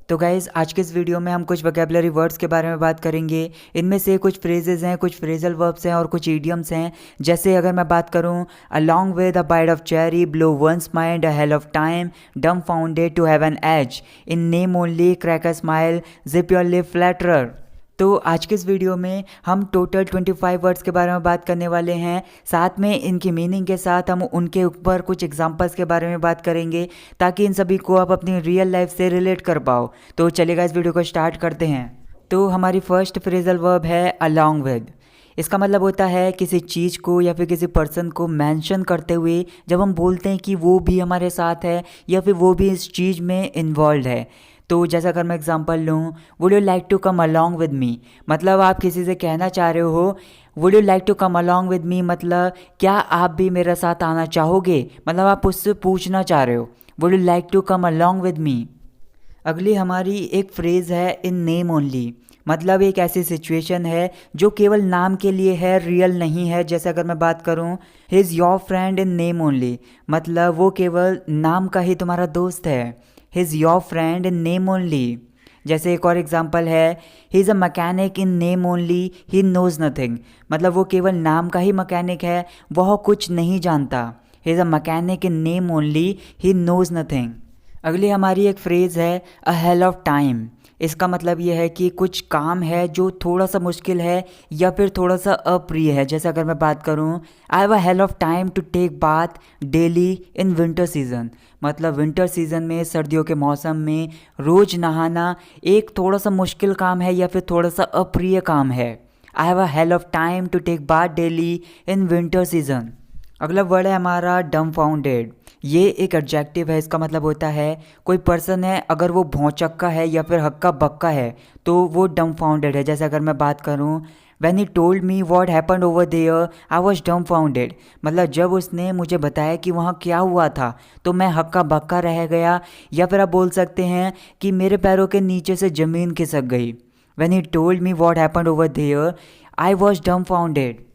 तो गाइज़ आज के इस वीडियो में हम कुछ वोकेबलरी वर्ड्स के बारे में बात करेंगे। इनमें से कुछ फ्रेजेस हैं, कुछ फ्रेजल वर्ब्स हैं और कुछ इडियम्स हैं। जैसे अगर मैं बात करूं, along with a bite of cherry, blow one's mind a hell of time, dumbfounded to have an edge, in name only, crack a smile, zip your lip flatterer। तो आज के इस वीडियो में हम टोटल 25 वर्ड्स के बारे में बात करने वाले हैं। साथ में इनकी मीनिंग के साथ हम उनके ऊपर कुछ एग्जांपल्स के बारे में बात करेंगे ताकि इन सभी को आप अपनी रियल लाइफ से रिलेट कर पाओ। तो चलिएगा इस वीडियो को स्टार्ट करते हैं। तो हमारी फर्स्ट फ्रेजल वर्ब है along with। इसका मतलब होता है किसी चीज़ को या फिर किसी पर्सन को मेंशन करते हुए जब हम बोलते हैं कि वो भी हमारे साथ है या फिर वो भी इस चीज़ में इन्वॉल्व है। तो जैसा अगर मैं एग्जांपल लूँ, would you like to come along with me, मतलब आप किसी से कहना चाह रहे हो would you like to come along with me, मतलब क्या आप भी मेरे साथ आना चाहोगे, मतलब आप उससे पूछना चाह रहे हो would you like to come along with me. अगली हमारी एक फ्रेज़ है इन नेम ओनली, मतलब एक ऐसी सिचुएशन है जो केवल नाम के लिए है, रियल नहीं है। जैसे अगर मैं बात करूं, he is your friend in name only, मतलब वो केवल नाम का ही तुम्हारा दोस्त है। He is your friend in name only. जैसे एक और एग्जांपल है, ही is a mechanic in name only, he knows nothing, मतलब वो केवल नाम का ही मैकेनिक है, वह कुछ नहीं जानता। ही is a mechanic in name only, he knows nothing. अगली हमारी एक फ्रेज़ है अ हेल ऑफ टाइम। इसका मतलब ये है कि कुछ काम है जो थोड़ा सा मुश्किल है या फिर थोड़ा सा अप्रिय है। जैसे अगर मैं बात करूं, I have a hell of time to take bath daily in winter season, मतलब विंटर सीजन में, सर्दियों के मौसम में रोज़ नहाना एक थोड़ा सा मुश्किल काम है या फिर थोड़ा सा अप्रिय काम है। I have a hell of time to take bath daily in winter season. अगला वर्ड है हमारा डम्बफाउंडेड। ये एक एडजेक्टिव है। इसका मतलब होता है कोई पर्सन है, अगर वो भौचक्का है या फिर हक्का बक्का है तो वो डम्बफाउंडेड है। जैसे अगर मैं बात करूं, when he told me what happened over there I was dumbfounded, मतलब जब उसने मुझे बताया कि वहाँ क्या हुआ था तो मैं हक्का बक्का रह गया, या फिर आप बोल सकते हैं कि मेरे पैरों के नीचे से ज़मीन खिसक गई। When he told me what happened over there I was dumbfounded.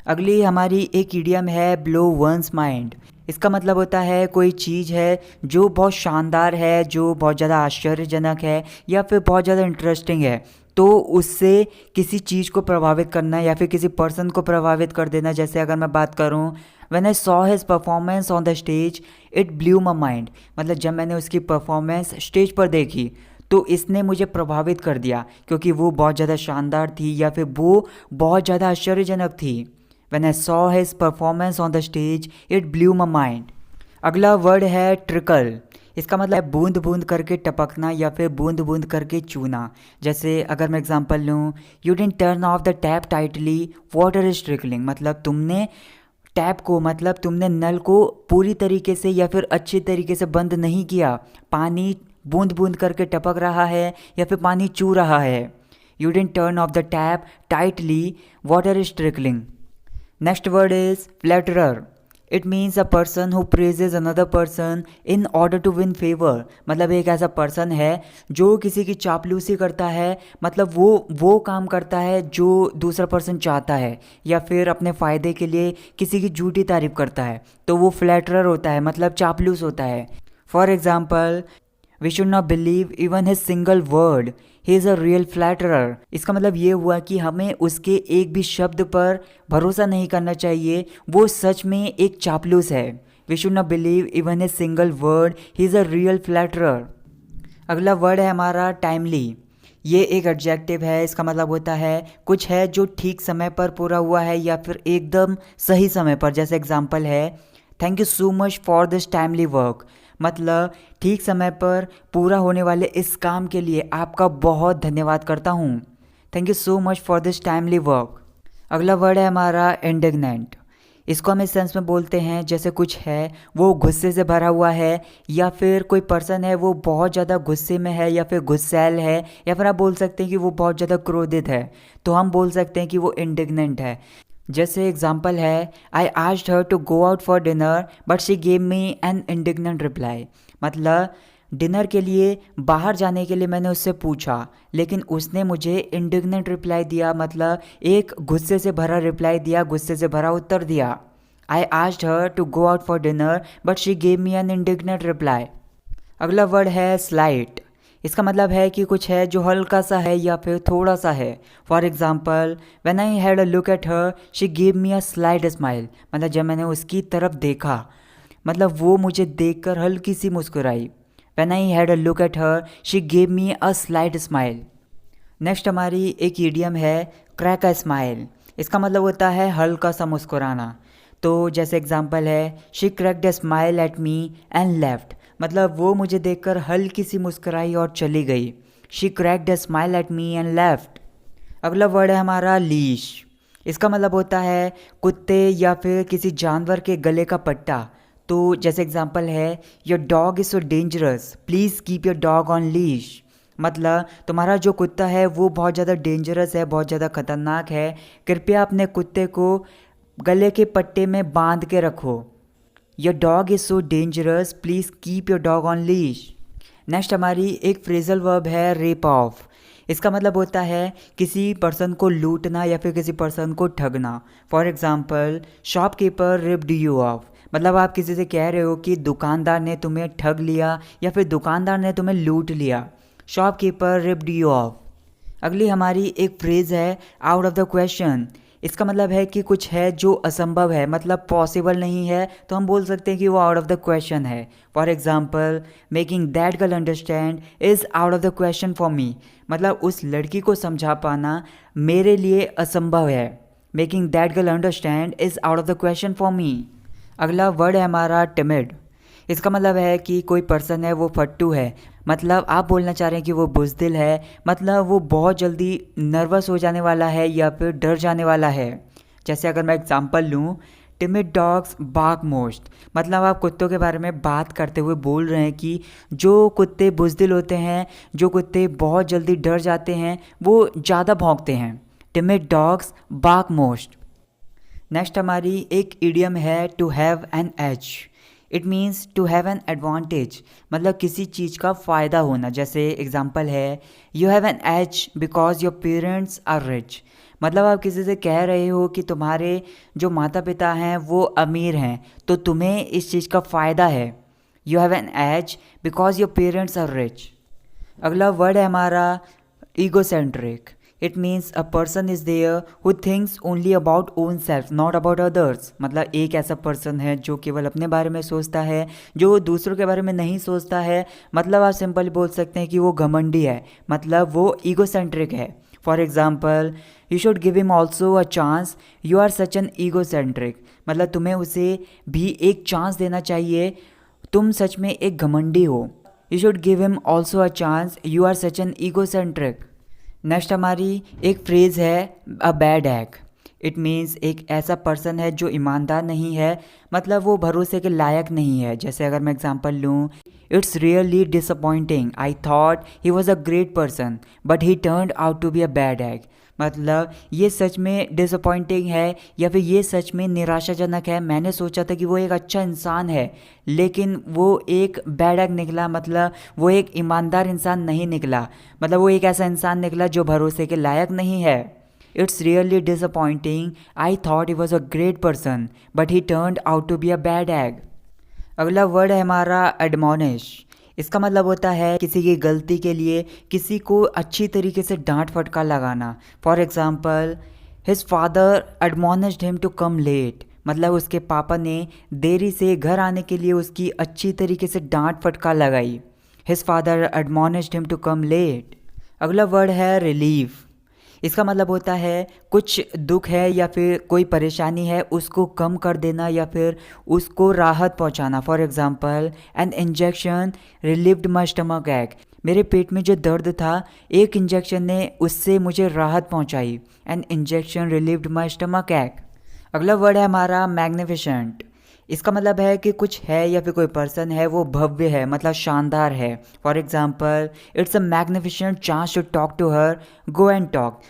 अगली हमारी एक इडियम है ब्लो वंस माइंड। इसका मतलब होता है कोई चीज़ है जो बहुत शानदार है, जो बहुत ज़्यादा आश्चर्यजनक है या फिर बहुत ज़्यादा इंटरेस्टिंग है, तो उससे किसी चीज़ को प्रभावित करना या फिर किसी पर्सन को प्रभावित कर देना। जैसे अगर मैं बात करूं, when I saw his performance on the stage it blew my mind, मतलब जब मैंने उसकी परफॉर्मेंस स्टेज पर देखी तो इसने मुझे प्रभावित कर दिया क्योंकि वो बहुत ज़्यादा शानदार थी या फिर वो बहुत ज़्यादा आश्चर्यजनक थी। When I saw his performance on the stage, it blew my mind। अगला वर्ड है ट्रिकल। इसका मतलब है बूंद बूंद करके टपकना या फिर बूंद बूंद करके चूना। जैसे अगर मैं एग्जांपल लूँ, you didn't turn off the tap tightly, water is trickling, मतलब तुमने टैप को, मतलब तुमने नल को पूरी तरीके से या फिर अच्छी तरीके से बंद नहीं किया, पानी बूंद बूंद करके टपक रहा है या फिर पानी चू रहा है। You didn't turn off the tap tightly, water is trickling. Next word is flatterer। It means a person who praises another person in order to win favor, मतलब एक ऐसा पर्सन है जो किसी की चापलूसी करता है, मतलब वो काम करता है जो दूसरा पर्सन चाहता है या फिर अपने फ़ायदे के लिए किसी की झूठी तारीफ करता है, तो वो फ्लैटरर होता है, मतलब चापलूस होता है। For example, we should not believe even his single word, he is a real flatterer. इसका मतलब ये हुआ कि हमें उसके एक भी शब्द पर भरोसा नहीं करना चाहिए, वो सच में एक चापलूस है। We should not believe even his single word, he is a real flatterer. अगला वर्ड है हमारा टाइमली। ये एक एडजेक्टिव है। इसका मतलब होता है कुछ है जो ठीक समय पर पूरा हुआ है या फिर एकदम सही समय पर। जैसे एग्जाम्पल है, thank you so much for this timely work, मतलब ठीक समय पर पूरा होने वाले इस काम के लिए आपका बहुत धन्यवाद करता हूँ। Thank you so much for this timely work. अगला वर्ड है हमारा इंडिग्नेंट। इसको हम इस सेंस में बोलते हैं जैसे कुछ है वो गुस्से से भरा हुआ है या फिर कोई पर्सन है वो बहुत ज़्यादा गुस्से में है या फिर गुस्सैल है, या फिर आप बोल सकते हैं कि वो बहुत ज़्यादा क्रोधित है, तो हम बोल सकते हैं कि वो इंडिग्नेंट है। जैसे एग्जाम्पल है, I asked her to go out for dinner but she gave me an indignant reply, मतलब डिनर के लिए बाहर जाने के लिए मैंने उससे पूछा लेकिन उसने मुझे इंडिग्नेंट रिप्लाई दिया, मतलब एक गुस्से से भरा रिप्लाई दिया, गुस्से से भरा उत्तर दिया। I asked her to go out for dinner but she gave me an indignant reply. अगला वर्ड है स्लाइट। इसका मतलब है कि कुछ है जो हल्का सा है या फिर थोड़ा सा है। For example, when I had a look at her she give me a slight smile. मतलब जब मैंने उसकी तरफ देखा, मतलब वो मुझे देखकर हल्की सी मुस्कुराई। When I had a look at her she give me a slight smile. Next हमारी एक ईडियम है क्रैक अ स्माइल। इसका मतलब होता है हल्का सा मुस्कुराना। तो जैसे एग्जांपल है, she cracked a smile at me and left. मतलब वो मुझे देखकर हल्की सी मुस्कुराई और चली गई। She cracked a smile at me and left. अगला वर्ड है हमारा लीश। इसका मतलब होता है कुत्ते या फिर किसी जानवर के गले का पट्टा। तो जैसे एग्जांपल है, your dog is so dangerous, please keep your dog on leash. मतलब तुम्हारा जो कुत्ता है वो बहुत ज़्यादा डेंजरस है, बहुत ज़्यादा खतरनाक है, कृपया अपने कुत्ते को गले के पट्टे में बांध के रखो। Your dog is so dangerous, please keep your dog on leash. Next हमारी एक फ्रेजल वर्ब है रेप ऑफ। इसका मतलब होता है किसी पर्सन को लूटना या फिर किसी पर्सन को ठगना। For example, shopkeeper ripped you of. मतलब आप किसी से कह रहे हो कि दुकानदार ने तुम्हें ठग लिया या फिर दुकानदार ने तुम्हें लूट लिया। Shopkeeper ripped you of. अगली हमारी एक फ्रेज़ है आउट ऑफ द क्वेश्चन। इसका मतलब है कि कुछ है जो असंभव है, मतलब पॉसिबल नहीं है, तो हम बोल सकते हैं कि वो आउट ऑफ द क्वेश्चन है। For example, making that girl understand is out of the question for me. मतलब उस लड़की को समझा पाना मेरे लिए असंभव है। Making that girl understand is out of the question for me. अगला वर्ड है हमारा टिमिड। इसका मतलब है कि कोई पर्सन है वो फट्टू है। मतलब आप बोलना चाह रहे हैं कि वो बुज़दिल है, मतलब वो बहुत जल्दी नर्वस हो जाने वाला है या फिर डर जाने वाला है। जैसे अगर मैं एग्जांपल लूँ, टिमिड डॉग्स बार्क मोस्ट। मतलब आप कुत्तों के बारे में बात करते हुए बोल रहे हैं कि जो कुत्ते बुज़दिल होते हैं, जो कुत्ते बहुत जल्दी डर जाते हैं, वो ज़्यादा भौंकते हैं। Timid dogs bark most. Next हमारी एक इडियम है to have an edge. It means to have an advantage, मतलब किसी चीज़ का फ़ायदा होना। जैसे एग्जांपल है, you have an edge because your parents are rich. मतलब आप किसी से कह रहे हो कि तुम्हारे जो माता पिता हैं वो अमीर हैं, तो तुम्हें इस चीज़ का फ़ायदा है। You have an edge because your parents are rich. अगला वर्ड है हमारा egocentric. It means a person is there who thinks only about own self, not about others. मतलब एक ऐसा पर्सन है जो केवल अपने बारे में सोचता है, जो दूसरों के बारे में नहीं सोचता है। मतलब आप सिंपली बोल सकते हैं कि वो घमंडी है, मतलब वो ईगोसेंट्रिक है। For example, you should give him also a chance, you are such an egocentric. मतलब तुम्हें उसे भी एक चांस देना चाहिए, तुम सच में एक घमंडी हो। You should give him also a chance, you are such an egocentric. Next हमारी एक फ्रेज़ है a bad egg. It means एक ऐसा पर्सन है जो ईमानदार नहीं है, मतलब वो भरोसे के लायक नहीं है। जैसे अगर मैं एग्जांपल लूँ, it's really disappointing, I thought he was a great person but he turned out to be a bad egg. मतलब ये सच में डिसअपॉइंटिंग है या फिर ये सच में निराशाजनक है। मैंने सोचा था कि वो एक अच्छा इंसान है, लेकिन वो एक बैड एग निकला। मतलब वो एक ईमानदार इंसान नहीं निकला, मतलब वो एक ऐसा इंसान निकला जो भरोसे के लायक नहीं है। It's really disappointing, I thought he was a great person but he turned out to be a bad egg. अगला वर्ड है हमारा एडमोनिश। इसका मतलब होता है किसी की गलती के लिए किसी को अच्छी तरीके से डांट फटकार लगाना। For example, his father admonished him to come late. मतलब उसके पापा ने देरी से घर आने के लिए उसकी अच्छी तरीके से डांट फटकार लगाई। His father admonished him to come late. अगला वर्ड है रिलीफ। इसका मतलब होता है कुछ दुख है या फिर कोई परेशानी है उसको कम कर देना या फिर उसको राहत पहुंचाना। For example, an injection relieved my stomach एक। मेरे पेट में जो दर्द था, एक इंजेक्शन ने उससे मुझे राहत पहुंचाई। An injection relieved my stomach एक। अगला वर्ड है हमारा मैग्निफिसेंट। इसका मतलब है कि कुछ है या फिर कोई पर्सन है वो भव्य है, मतलब शानदार है। For example, it's a magnificent chance to talk to her, go and talk.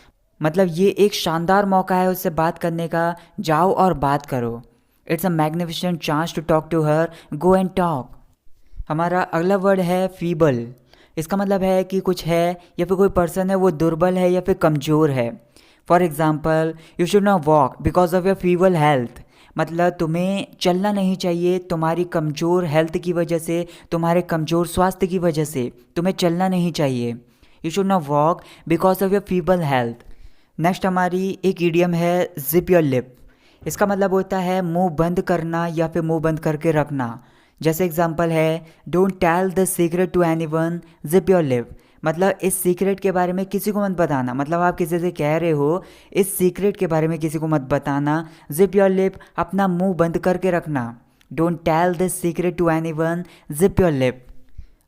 मतलब ये एक शानदार मौका है उससे बात करने का, जाओ और बात करो। It's a magnificent chance to talk to her, go and talk. हमारा अगला वर्ड है फीबल। इसका मतलब है कि कुछ है या फिर कोई पर्सन है वो दुर्बल है या फिर कमज़ोर है। For example, you should not walk because of your feeble health. मतलब तुम्हें चलना नहीं चाहिए, तुम्हारी कमज़ोर हेल्थ की वजह से, तुम्हारे कमज़ोर स्वास्थ्य की वजह से तुम्हें चलना नहीं चाहिए। You should not walk because of your feeble health. Next हमारी एक इडियम है जिप योर लिप। इसका मतलब होता है मुंह बंद करना या फिर मुंह बंद करके रखना। जैसे एग्जांपल है don't tell the secret to anyone, zip your lip. मतलब इस सीक्रेट के बारे में किसी को मत बताना। मतलब आप किसी से कह रहे हो इस सीक्रेट के बारे में किसी को मत बताना। जिप योर लिप, अपना मुंह बंद करके रखना। Don't tell this secret to anyone, zip your lip.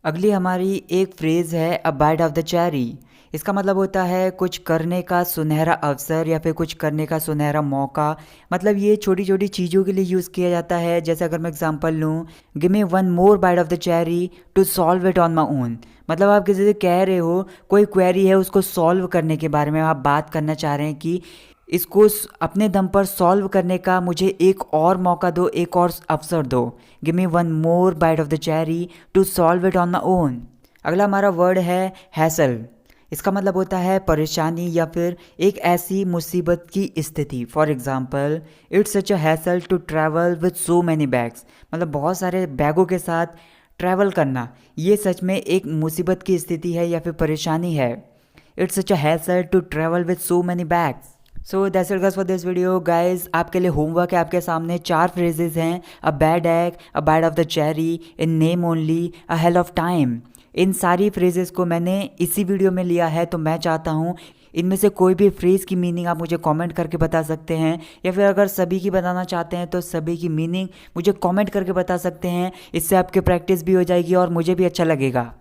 अगली हमारी एक फ्रेज़ है a bite of the cherry. इसका मतलब होता है कुछ करने का सुनहरा अवसर या फिर कुछ करने का सुनहरा मौका। मतलब ये छोटी छोटी चीज़ों के लिए यूज़ किया जाता है। जैसे अगर मैं एग्जांपल लूँ, give me one more bite of the cherry to solve it on my own. मतलब आप किसी से कह रहे हो कोई क्वेरी है उसको सॉल्व करने के बारे में आप बात करना चाह रहे हैं कि इसको अपने दम पर सॉल्व करने का मुझे एक और मौका दो, एक और अवसर दो। Give me one more bite of the cherry to solve it on my own. अगला हमारा वर्ड है हैसल। इसका मतलब होता है परेशानी या फिर एक ऐसी मुसीबत की स्थिति। For example, it's such a hassle to travel with so many bags. मतलब बहुत सारे बैगों के साथ ट्रैवल करना ये सच में एक मुसीबत की स्थिति है या फिर परेशानी है। It's such a hassle to travel with so many bags. So that's it guys for this video. Guys आपके लिए होमवर्क है, आपके सामने 4 फ्रेजेस हैं। A bad egg, a bite of the cherry, in name only, a hell of टाइम। Time सारी phrases को मैंने इसी वीडियो में लिया है, तो मैं चाहता हूँ इनमें से कोई भी फ्रेज़ की मीनिंग आप मुझे कमेंट करके बता सकते हैं, या फिर अगर सभी की बताना चाहते हैं तो सभी की मीनिंग मुझे कमेंट करके बता सकते हैं। इससे आपकी प्रैक्टिस भी हो जाएगी और मुझे भी अच्छा लगेगा।